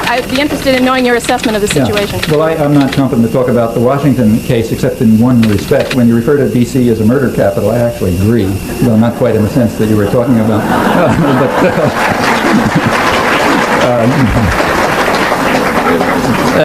I'd be interested in knowing your assessment of the situation. Yeah. Well, I'm not competent to talk about the Washington case except in one respect. When you refer to D.C. as a murder capital, I actually agree, though not quite in the sense that you were talking about.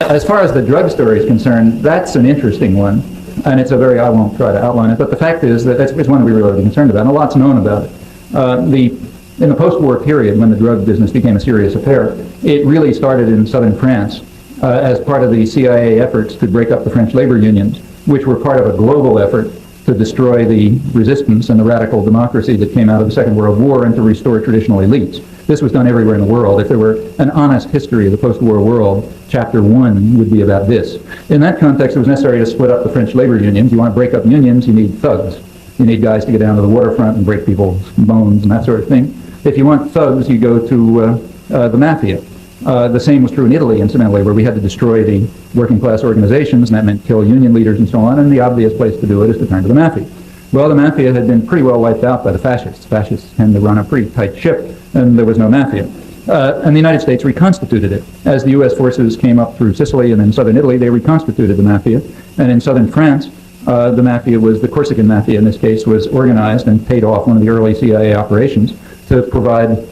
As far as the drug story is concerned, that's an interesting one, and it's a very, I won't try to outline it, but the fact is that it's one we were really concerned about, and a lot's known about it. In the post-war period, when the drug business became a serious affair, it really started in southern France as part of the CIA efforts to break up the French labor unions, which were part of a global effort to destroy the resistance and the radical democracy that came out of the Second World War and to restore traditional elites. This was done everywhere in the world. If there were an honest history of the post-war world, Chapter 1 would be about this. In that context, it was necessary to split up the French labor unions. You want to break up unions, you need thugs. You need guys to get down to the waterfront and break people's bones and that sort of thing. If you want thugs, you go to the mafia. The same was true in Italy, incidentally, where we had to destroy the working class organizations, and that meant kill union leaders and so on, and the obvious place to do it is to turn to the mafia. Well, the mafia had been pretty well wiped out by the fascists. Fascists tend to run a pretty tight ship, and there was no mafia. And the United States reconstituted it. As the U.S. forces came up through Sicily and in southern Italy, they reconstituted the mafia. And in southern France, the mafia was, the Corsican mafia in this case, was organized and paid off one of the early CIA operations to provide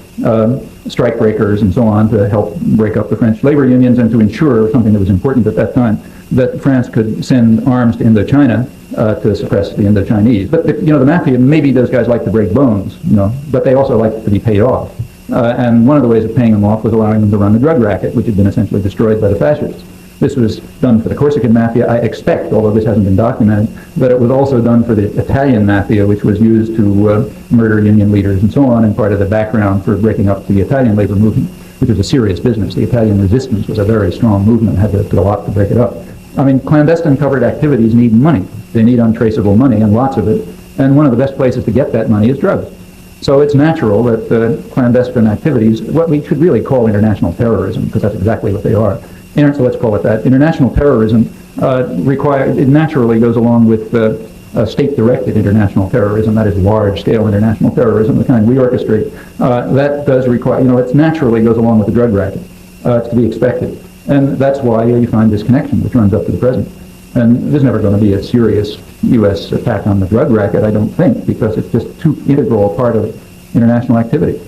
strikebreakers and so on to help break up the French labor unions and to ensure something that was important at that time, that France could send arms to Indochina to suppress the Indochinese. But the mafia, maybe those guys like to break bones, but they also like to be paid off. And one of the ways of paying them off was allowing them to run the drug racket, which had been essentially destroyed by the fascists. This was done for the Corsican mafia, I expect, although this hasn't been documented, but it was also done for the Italian mafia, which was used to murder union leaders and so on, and part of the background for breaking up the Italian labor movement, which was a serious business. The Italian resistance was a very strong movement, had to do a lot to break it up. I mean, clandestine covered activities need money. They need untraceable money, and lots of it, and one of the best places to get that money is drugs. So it's natural that clandestine activities, what we should really call international terrorism, because that's exactly what they are. So let's call it that. International terrorism it naturally goes along with state-directed international terrorism, that is large-scale international terrorism, the kind we orchestrate. That does require, it naturally goes along with the drug racket. It's to be expected. And that's why you find this connection, which runs up to the present. And there's never going to be a serious U.S. attack on the drug racket, I don't think, because it's just too integral a part of international activity.